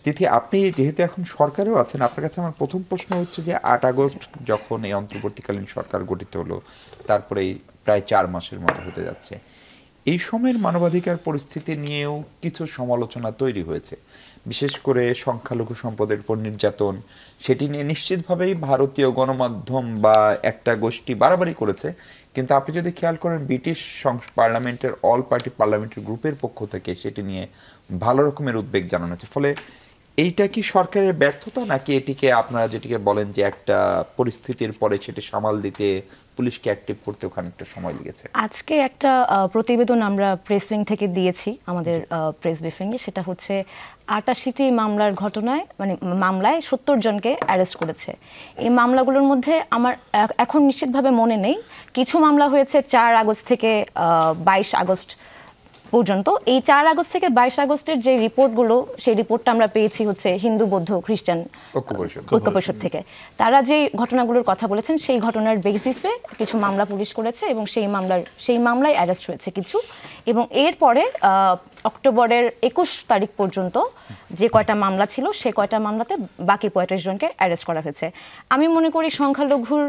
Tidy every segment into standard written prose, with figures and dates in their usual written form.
তিথি, আপনি যেহেতু এখন সরকারেও আছেন, আপনার কাছে আমার প্রথম প্রশ্ন হচ্ছে যে ৮ আগস্ট যখন এই অন্তর্বর্তীকালীন সরকার গঠিত হলো, তারপরে প্রায় ৪ মাসের মতো হতে যাচ্ছে, এই সময়ের মানবাধিকার পরিস্থিতি নিয়েও কিছু সমালোচনা তৈরি হয়েছে, বিশেষ করে সংখ্যালঘু সম্প্রদায়ের উপর নির্যাতন। সেটি নিয়ে নিশ্চিতভাবেই ভারতীয় গণমাধ্যম বা একটা গোষ্ঠী বাড়াবাড়ি করেছে, কিন্তু আপনি যদি খেয়াল করেন ব্রিটিশ পার্লামেন্টের অল পার্টি পার্লামেন্টারি গ্রুপের পক্ষ থেকে সেটি নিয়ে ভালো রকমের উদ্বেগ জানানো হয়েছে। ফলে এইটা কি সরকারের ব্যর্থতা, নাকি এটিকে আপনারা যেটিকে বলেন যে একটা পরিস্থিতির পরে সেটি সামাল দিতে পুলিশকে অ্যাক্টিভ করতে খানিকটা সময় লেগেছে? আজকে একটা প্রতিবেদন আমরা প্রেস উইং থেকে দিয়েছি আমাদের প্রেস ব্রিফিংয়ে। সেটা হচ্ছে ৮৮টি মামলার ঘটনায়, মানে মামলায় ৭০ জনকে অ্যারেস্ট করেছে। এই মামলাগুলোর মধ্যে আমার এখন নিশ্চিতভাবে মনে নেই, কিছু মামলা হয়েছে ৪ আগস্ট থেকে ২২ আগস্ট পর্যন্ত। এই ৪ আগস্ট থেকে ২২ আগস্টের যে রিপোর্টগুলো, সেই রিপোর্টটা আমরা পেয়েছি হচ্ছে হিন্দু বৌদ্ধ খ্রিস্টান ঐক্য পরিষদ থেকে। তারা যে ঘটনাগুলোর কথা বলেছেন সেই ঘটনার বেসিসে কিছু মামলা পুলিশ করেছে এবং সেই মামলায় অ্যারেস্ট হয়েছে কিছু। এবং এরপরে অক্টোবরের ২১ তারিখ পর্যন্ত যে কয়টা মামলা ছিল সে কয়টা মামলাতে বাকি ৩৫ জনকে অ্যারেস্ট করা হয়েছে। আমি মনে করি সংখ্যালঘুর,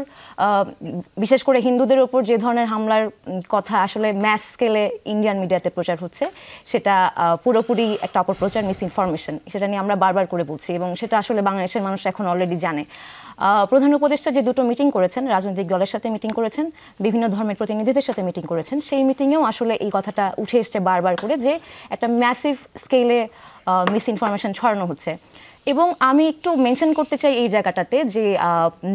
বিশেষ করে হিন্দুদের ওপর যে ধরনের হামলার কথা আসলে ম্যাস স্কেলে ইন্ডিয়ান মিডিয়াতে প্রচার হচ্ছে, সেটা পুরোপুরি একটা অপপ্রচার, মিস ইনফরমেশন। সেটা নিয়ে আমরা বারবার করে বলছি এবং সেটা আসলে বাংলাদেশের মানুষ এখন অলরেডি জানে। প্রধান উপদেষ্টা যে দুটো মিটিং করেছেন, রাজনৈতিক দলের সাথে মিটিং করেছেন, বিভিন্ন ধর্মের প্রতিনিধিদের সাথে মিটিং করেছেন, সেই মিটিংয়েও আসলে এই কথাটা উঠে এসছে বারবার করে যে একটা ম্যাসিভ স্কেলে মিস ইনফরমেশন ছড়ানো হচ্ছে। এবং আমি একটু মেনশন করতে চাই এই জায়গাটাতে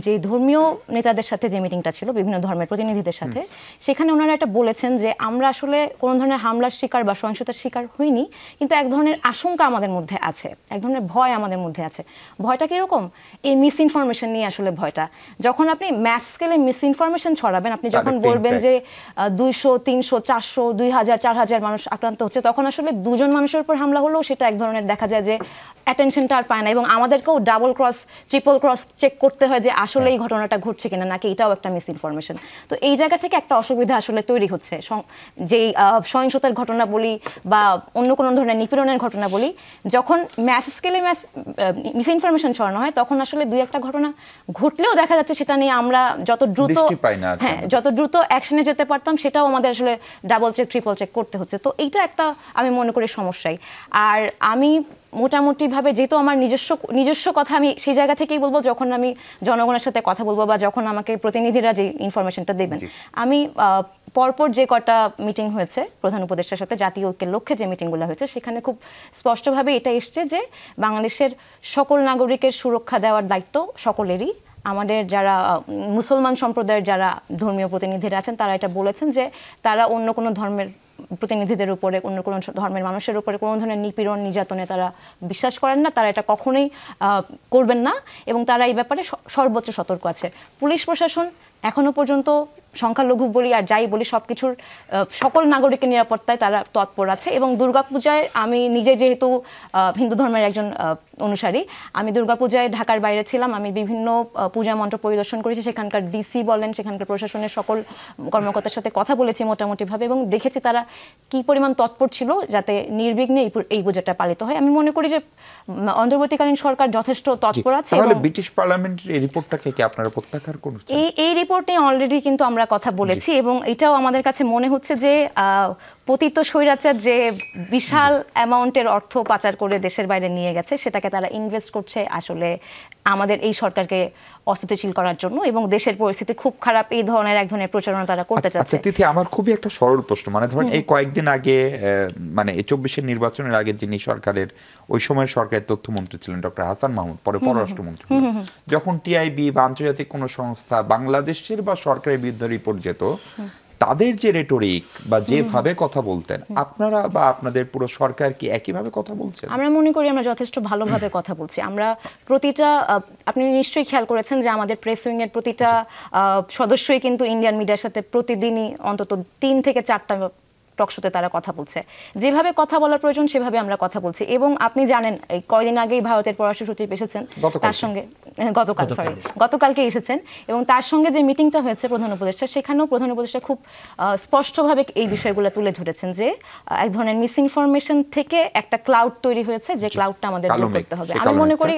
যে ধর্মীয় নেতাদের সাথে যে মিটিংটা ছিল, বিভিন্ন ধর্মের প্রতিনিধিদের সাথে, সেখানে ওনারা একটা বলেছেন যে আমরা আসলে কোনো ধরনের হামলার শিকার বা সহিংসতার শিকার হইনি, কিন্তু এক ধরনের আশঙ্কা আমাদের মধ্যে আছে, এক ধরনের ভয় আমাদের মধ্যে আছে। ভয়টা কীরকম? এই মিস ইনফরমেশন নিয়ে আসলে ভয়টা। যখন আপনি ম্যাস স্কেলে মিস ইনফরমেশন ছড়াবেন, আপনি যখন বলবেন যে ২০০, ৩০০, ৪০০, ২০০০, ৪০০০ মানুষ আক্রান্ত হচ্ছে, তখন আসলে দুজন মানুষের উপর হামলা হলেও সেটা এক ধরনের দেখা যায় যে অ্যাটেনশনটা আর পায় না, এবং আমাদেরকেও double cross, triple cross check করতে হয় যে আসলে এই ঘটনাটা ঘটছে কিনা, নাকি এটাও একটা মিস ইনফরমেশন। তো এই জায়গা থেকে একটা অসুবিধা আসলে তৈরি হচ্ছে। যেই সহিংসতার ঘটনা বলি বা অন্য কোনো ধরনের নিপীড়নের ঘটনা বলি, যখন ম্যাস স্কেলে মিস ইনফরমেশন ছড়ানো হয়, তখন আসলে দুই একটা ঘটনা ঘটলেও দেখা যাচ্ছে সেটা নিয়ে আমরা যত দ্রুত অ্যাকশনে যেতে পারতাম, সেটাও আমাদের আসলে ডাবল চেক, ট্রিপল চেক করতে হচ্ছে। তো এইটা একটা আমি মনে করি সমস্যাই। আর আমি মোটামুটিভাবে, যেহেতু আমার নিজস্ব কথা আমি সেই জায়গা থেকেই বলবো, যখন আমি জনগণের সাথে কথা বলবো বা যখন আমাকে প্রতিনিধিরা যে ইনফরমেশনটা দেবেন, আমি পরপর যে কটা মিটিং হয়েছে প্রধান উপদেষ্টার সাথে, জাতীয় ঐক্যের লক্ষ্যে যে মিটিংগুলো হয়েছে, সেখানে খুব স্পষ্টভাবে এটা এসছে যে বাংলাদেশের সকল নাগরিকের সুরক্ষা দেওয়ার দায়িত্ব সকলেরই। আমাদের যারা মুসলমান সম্প্রদায়ের যারা ধর্মীয় প্রতিনিধিরা আছেন, তারা এটা বলেছেন যে তারা অন্য কোনো ধর্মের প্রতিনিধিদের উপরে, অন্য কোনো ধর্মের মানুষের উপরে কোনো ধরনের নিপীড়ন, নির্যাতনে তারা বিশ্বাস করেন না, তারা এটা কখনোই করবেন না, এবং তারা এই ব্যাপারে সর্বোচ্চ সতর্ক আছে। পুলিশ প্রশাসন এখনো পর্যন্ত সংখ্যালঘু বলি আর যাই বলি, সবকিছুর সকল নাগরিকের নিরাপত্তায় তারা তৎপর আছে। এবং দুর্গাপূজায় আমি নিজে যেহেতু হিন্দু ধর্মের একজন অনুসারী, আমি দুর্গাপূজায় ঢাকার বাইরে ছিলাম, আমি বিভিন্ন পূজা মন্ত্র পরিদর্শন করেছি, সেখানকার ডিসি বলেন, সেখানকার প্রশাসনের সকল কর্মকর্তার সাথে কথা বলেছি মোটামুটিভাবে, এবং দেখেছি তারা কি পরিমাণ তৎপর ছিল যাতে নির্বিঘ্নে এই পূজাটা পালিত হয়। আমি মনে করি যে অন্তর্বর্তীকালীন সরকার যথেষ্ট তৎপর আছে। তাহলে ব্রিটিশ পার্লামেন্টের এই রিপোর্টটাকে কি আপনারা প্রত্যাখ্যান করছেন? এই রিপোর্ট নিয়ে অলরেডি কিন্তু আমরা কথা বলেছি, এবং এটাও আমাদের কাছে মনে হচ্ছে যে পতিত স্বৈরাচার যে বিশাল অ্যামাউন্টের অর্থ পাচার করে দেশের বাইরে নিয়ে গেছে, সেটাকে তারা ইনভেস্ট করছে আসলে আমাদের এই সরকারকে অস্থিতিশীল করার জন্য, এবং দেশের পরিস্থিতি খুব খারাপ, এই ধরনের এক ধরনের প্রচারণা তারা করতে চাচ্ছে। আচ্ছা তিথি, আমার খুবই একটা সরল প্রশ্ন, মানে ধরেন এই কয়েকদিন আগে, মানে এই ২৪-এর নির্বাচনের আগে যিনি সরকারের, ওই সময়ের সরকারের তথ্যমন্ত্রী ছিলেন ডক্টর হাসান মাহমুদ, পরে পররাষ্ট্রমন্ত্রী, যখন টিআইবি বা আন্তর্জাতিক কোনো সংস্থা বাংলাদেশের বা সরকারের বিরুদ্ধে রিপোর্ট যেত, তাদের যে রেটরিক বা যেভাবে কথা বলতেন, আপনারা বা আপনাদের পুরো সরকার কি একইভাবে কথা বলছেন? আমরা মনে করি আমরা যথেষ্ট ভালোভাবে কথা বলছি। আমরা প্রতিটা, আপনি নিশ্চয়ই খেয়াল করেছেন যে আমাদের প্রেস উইং এর প্রতিটা সদস্যই কিন্তু ইন্ডিয়ান মিডিয়ার সাথে প্রতিদিনই অন্তত ৩ থেকে ৪টা টকশোতে তারা কথা বলছে, যেভাবে কথা বলার প্রয়োজন সেভাবে আমরা কথা বলছি। এবং আপনি জানেন এই কয়দিন আগেই ভারতের পররাষ্ট্র সচিব এসেছেন, তার সঙ্গে গতকালকে এসেছেন, এবং তার সঙ্গে যে মিটিংটা হয়েছে প্রধান উপদেষ্টা, সেখানেও প্রধান উপদেষ্টা খুব স্পষ্টভাবে এই বিষয়গুলো তুলে ধরেছেন যে এক ধরনের মিস ইনফরমেশন থেকে একটা ক্লাউড তৈরি হয়েছে, যে ক্লাউডটা আমাদের দূর করতে হবে। আমি মনে করি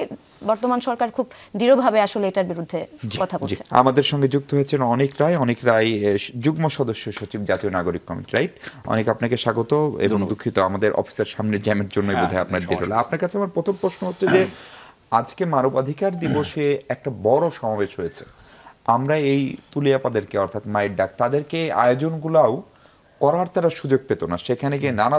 বর্তমান সরকার খুব দৃঢ়ভাবে আসলে এটার বিরুদ্ধে কথা বলছে। আমাদের সঙ্গে যুক্ত হয়েছেন অনেক রায় যুগ্ম সদস্য সচিব জাতীয় নাগরিক কমিটি, রাইট? অনেক আপনাকে স্বাগত এবং দুঃখিত আমাদের অফিসের সামনে জ্যামের জন্য বোধহয় আপনার দেরি হলো। আপনার কাছে আমার প্রথম প্রশ্ন হচ্ছে যে আজকে মানবাধিকার দিবসে একটা বড় সমাবেশ হয়েছে, আমরা এই তুলিয়াপাদেরকে অর্থাৎ মায়ের ডাক তাদেরকে আয়োজনগুলাও করার তারা সুযোগ পেত না, সেখানে গিয়ে নানা